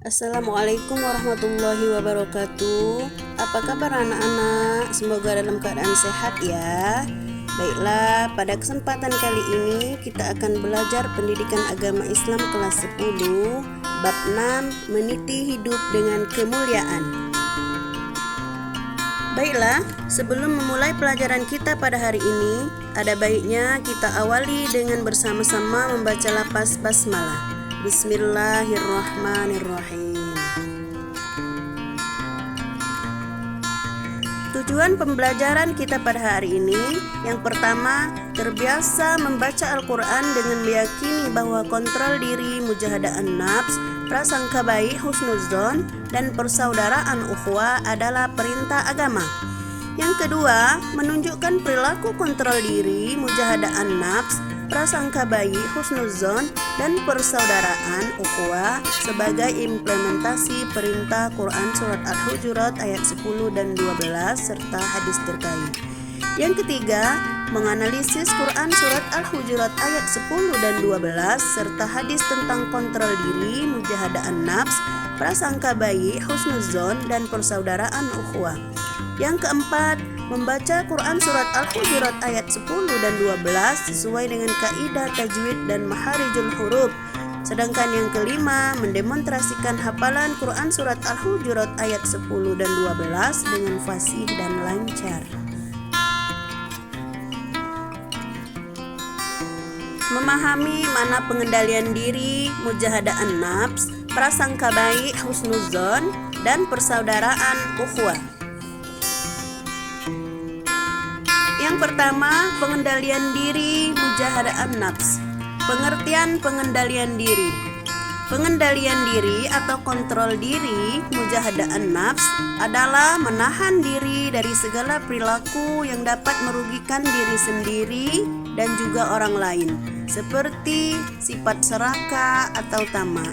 Assalamualaikum warahmatullahi wabarakatuh. Apa kabar anak-anak? Semoga dalam keadaan sehat ya. Baiklah, pada kesempatan kali ini kita akan belajar pendidikan agama Islam kelas 10, bab 6, meniti hidup dengan kemuliaan. Baiklah, sebelum memulai pelajaran kita pada hari ini, ada baiknya kita awali dengan bersama-sama membaca lafaz basmalah. Bismillahirrahmanirrahim. Tujuan pembelajaran kita pada hari ini, yang pertama, terbiasa membaca Al-Quran dengan meyakini bahwa kontrol diri, mujahadaan nafs, prasangka baik, husnuzon, dan persaudaraan ukhuwah adalah perintah agama. Yang kedua, menunjukkan perilaku kontrol diri, mujahadaan nafs, prasangka baik, husnuzon, dan persaudaraan ukhuwah sebagai implementasi perintah Quran Surat Al-Hujurat ayat 10 dan 12 serta hadis terkait. Yang ketiga, menganalisis Quran Surat Al-Hujurat ayat 10 dan 12 serta hadis tentang kontrol diri, mujahadaan nafs, prasangka baik, husnuzon, dan persaudaraan ukhuwah. Yang keempat, membaca Quran Surat Al-Hujurat ayat 10 dan 12 sesuai dengan kaidah tajwid dan maharijul huruf. Sedangkan yang kelima, mendemonstrasikan hafalan Quran Surat Al-Hujurat ayat 10 dan 12 dengan fasih dan lancar. Memahami makna pengendalian diri, mujahadaan nafs, prasangka baik, husnuzon, dan persaudaraan ukhuwah. Yang pertama, pengendalian diri, mujahadaan nafs. Pengertian pengendalian diri. Pengendalian diri atau kontrol diri, mujahadaan nafs adalah menahan diri dari segala perilaku yang dapat merugikan diri sendiri dan juga orang lain, seperti sifat serakah atau tamak.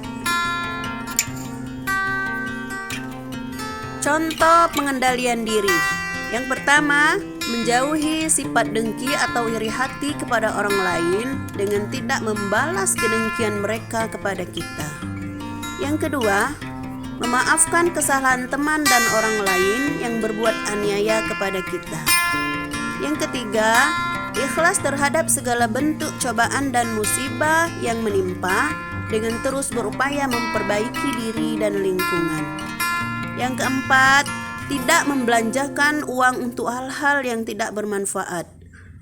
Contoh pengendalian diri. Yang pertama, menjauhi sifat dengki atau iri hati kepada orang lain dengan tidak membalas kedengkian mereka kepada kita. Yang kedua, memaafkan kesalahan teman dan orang lain yang berbuat aniaya kepada kita. Yang ketiga, ikhlas terhadap segala bentuk cobaan dan musibah yang menimpa dengan terus berupaya memperbaiki diri dan lingkungan. Yang keempat, tidak membelanjakan uang untuk hal-hal yang tidak bermanfaat.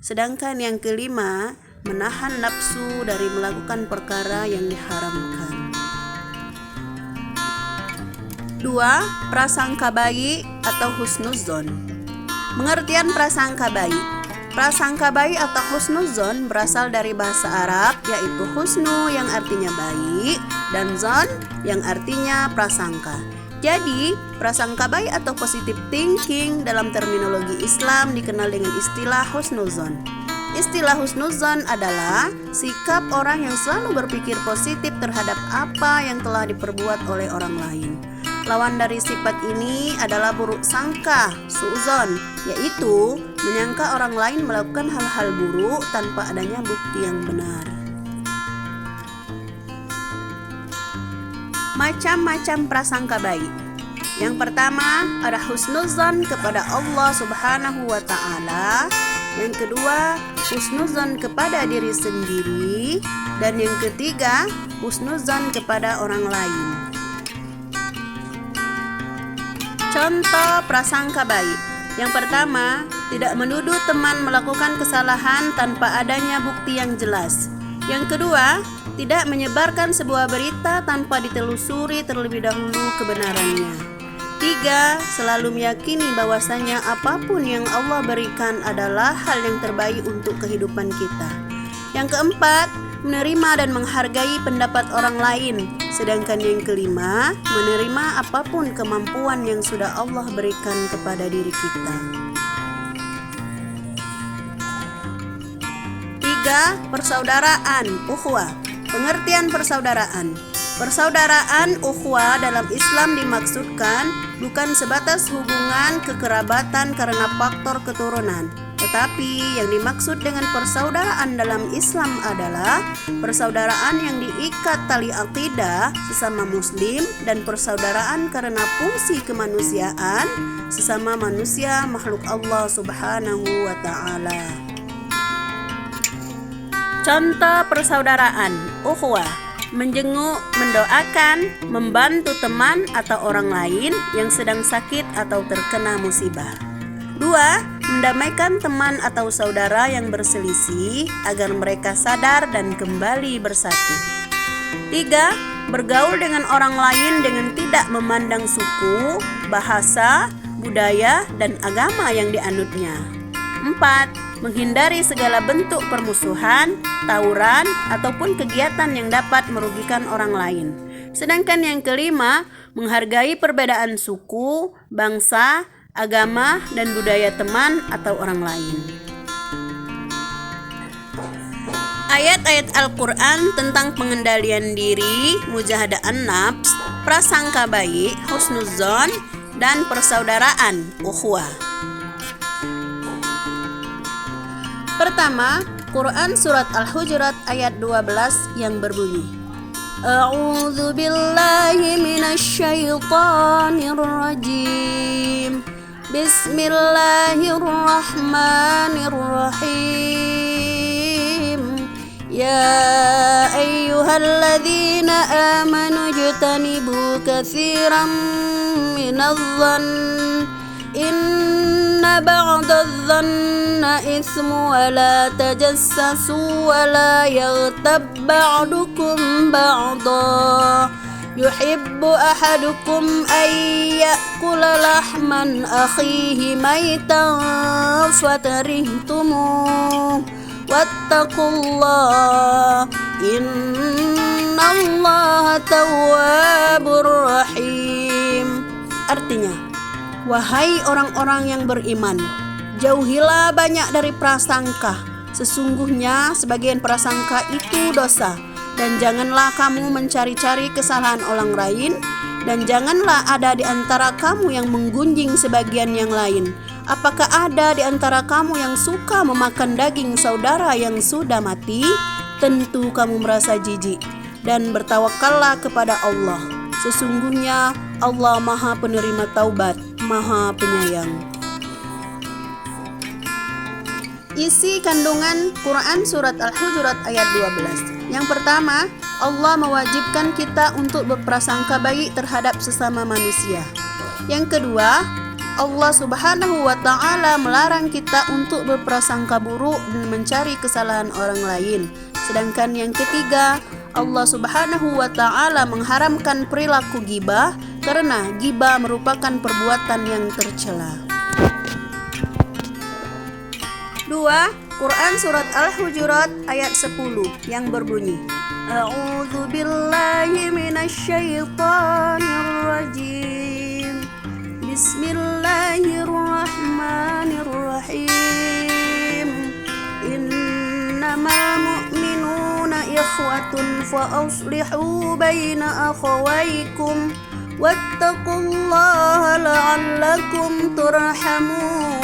Sedangkan yang kelima, menahan nafsu dari melakukan perkara yang diharamkan. 2. Prasangka baik atau husnuzon. Pengertian prasangka baik. Prasangka baik atau husnuzon berasal dari bahasa Arab, yaitu husnu yang artinya baik dan zon yang artinya prasangka. Jadi, prasangka baik atau positive thinking dalam terminologi Islam dikenal dengan istilah husnuzon. Istilah husnuzon adalah sikap orang yang selalu berpikir positif terhadap apa yang telah diperbuat oleh orang lain. Lawan dari sifat ini adalah buruk sangka, su'zon, yaitu menyangka orang lain melakukan hal-hal buruk tanpa adanya bukti yang benar. Macam-macam prasangka baik. Yang pertama, ada husnuzon kepada Allah Subhanahu wa Ta'ala. Yang kedua, husnuzon kepada diri sendiri. Dan yang ketiga, husnuzon kepada orang lain. Contoh prasangka baik. Yang pertama, tidak menuduh teman melakukan kesalahan tanpa adanya bukti yang jelas. Yang kedua, tidak menyebarkan sebuah berita tanpa ditelusuri terlebih dahulu kebenarannya. 3. Selalu meyakini bahwasanya apapun yang Allah berikan adalah hal yang terbaik untuk kehidupan kita. Yang keempat, menerima dan menghargai pendapat orang lain. Sedangkan yang kelima, menerima apapun kemampuan yang sudah Allah berikan kepada diri kita. 3. Persaudaraan ukhuwah. Pengertian persaudaraan. Persaudaraan ukhuwah dalam Islam dimaksudkan bukan sebatas hubungan kekerabatan karena faktor keturunan, Tetapi yang dimaksud dengan persaudaraan dalam Islam adalah persaudaraan yang diikat tali akidah sesama muslim dan persaudaraan karena fungsi kemanusiaan sesama manusia makhluk Allah Subhanahu wa ta'ala. Contoh persaudaraan, ukhuwah, menjenguk, mendoakan, membantu teman atau orang lain yang sedang sakit atau terkena musibah. 2. Mendamaikan teman atau saudara yang berselisih agar mereka sadar dan kembali bersatu. 3. Bergaul dengan orang lain dengan tidak memandang suku, bahasa, budaya, dan agama yang dianutnya. 4. Menghindari segala bentuk permusuhan, tawuran, ataupun kegiatan yang dapat merugikan orang lain. Sedangkan yang kelima, menghargai perbedaan suku, bangsa, agama, dan budaya teman atau orang lain. Ayat-ayat Al-Quran tentang pengendalian diri, mujahadaan nafs, prasangka baik, husnuzon, dan persaudaraan, ukhuwah. Pertama, Quran Surat Al-Hujurat ayat 12 yang berbunyi, A'udzu billahi minasyaitonir rajim. Bismillahirrahmanirrahim. Ya ayyuhalladzina amanu jtanibu katsiran minadh-dhann inna ba'dadh-dhanna itsmu wa la tajassasu wa la yaghtab ba'dukum ba'dha yuhibbu ahadukum an ya'kula lahman akhihi maitan fakarihtumu wattaqullah innallaha tawwabur rahim. Artinya, wahai orang-orang yang beriman, jauhilah banyak dari prasangka. Sesungguhnya sebagian prasangka itu dosa. Dan janganlah kamu mencari-cari kesalahan orang lain, dan janganlah ada di antara kamu yang menggunjing sebagian yang lain. Apakah ada di antara kamu yang suka memakan daging saudara yang sudah mati? Tentu kamu merasa jijik. Dan bertawakallah kepada Allah. Sesungguhnya Allah Maha Penerima Taubat, Maha Penyayang. Isi kandungan Quran Surat Al-Hujurat ayat 12. Yang pertama, Allah mewajibkan kita untuk berprasangka baik terhadap sesama manusia. Yang kedua, Allah Subhanahu wa ta'ala melarang kita untuk berprasangka buruk dan mencari kesalahan orang lain. Sedangkan yang ketiga, Allah Subhanahu wa ta'ala mengharamkan perilaku ghibah karena ghibah merupakan perbuatan yang tercela. 2. Quran Surat Al-Hujurat ayat 10 yang berbunyi, A'udzu billahi minasyaitonir rajim. Bismillahirrahmanirrahim. Innamal mu'minuna ikhwatun fa aslihu baina akhawaykum wattaqullaha la'allakum turhamun.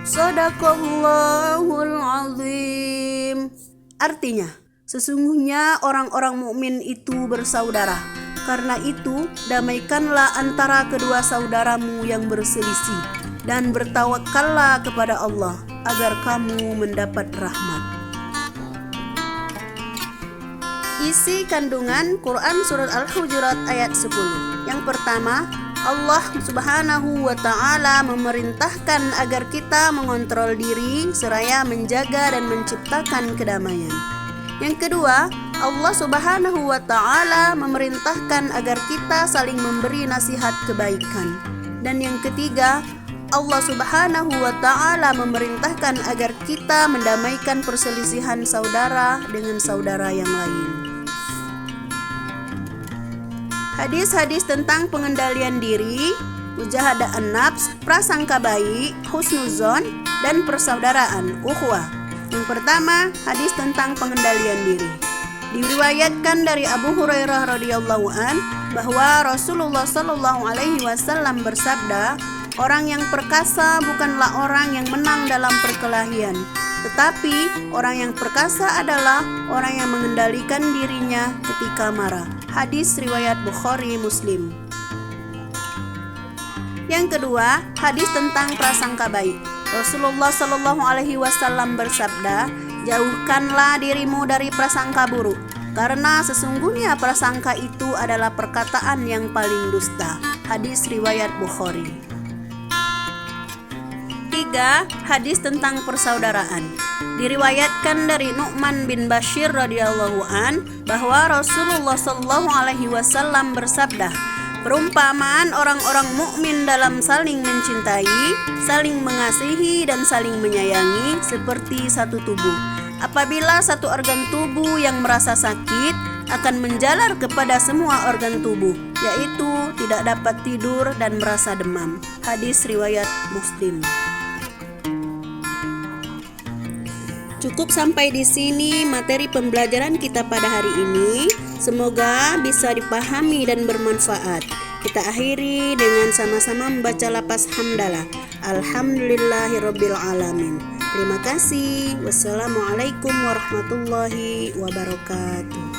Shadaqallahul azim. Artinya, sesungguhnya orang-orang mukmin itu bersaudara. Karena itu, damaikanlah antara kedua saudaramu yang berselisih dan bertawakallah kepada Allah agar kamu mendapat rahmat. Isi kandungan Quran Surat Al-Hujurat ayat 10. Yang pertama, Allah Subhanahu wa ta'ala memerintahkan agar kita mengontrol diri seraya menjaga dan menciptakan kedamaian. Yang kedua, Allah Subhanahu wa ta'ala memerintahkan agar kita saling memberi nasihat kebaikan. Dan yang ketiga, Allah Subhanahu wa ta'ala memerintahkan agar kita mendamaikan perselisihan saudara dengan saudara yang lain. Hadis-hadis tentang pengendalian diri, mujahadaan nafs, prasangka baik, husnuzon, dan persaudaraan, ukhuwah. Yang pertama, hadis tentang pengendalian diri. Diriwayatkan dari Abu Hurairah radhiyallahu an bahwa Rasulullah sallallahu alaihi wasallam bersabda, Orang yang perkasa bukanlah orang yang menang dalam perkelahian, tetapi orang yang perkasa adalah orang yang mengendalikan dirinya ketika marah. Hadis riwayat Bukhari Muslim. Yang kedua, hadis tentang prasangka baik. Rasulullah Shallallahu Alaihi Wasallam bersabda, jauhkanlah dirimu dari prasangka buruk, karena sesungguhnya prasangka itu adalah perkataan yang paling dusta. Hadis riwayat Bukhari. 3. Hadis tentang persaudaraan. Diriwayatkan dari Nu'man bin Bashir radhiyallahu an bahwa Rasulullah Shallallahu Alaihi Wasallam bersabda, perumpamaan orang-orang mukmin dalam saling mencintai, saling mengasihi dan saling menyayangi seperti satu tubuh. Apabila satu organ tubuh yang merasa sakit akan menjalar kepada semua organ tubuh, yaitu tidak dapat tidur dan merasa demam. Hadis riwayat Muslim. Cukup sampai di sini materi pembelajaran kita pada hari ini. Semoga bisa dipahami dan bermanfaat. Kita akhiri dengan sama-sama membaca lafaz hamdalah. Alhamdulillahirabbil alamin. Terima kasih. Wassalamualaikum warahmatullahi wabarakatuh.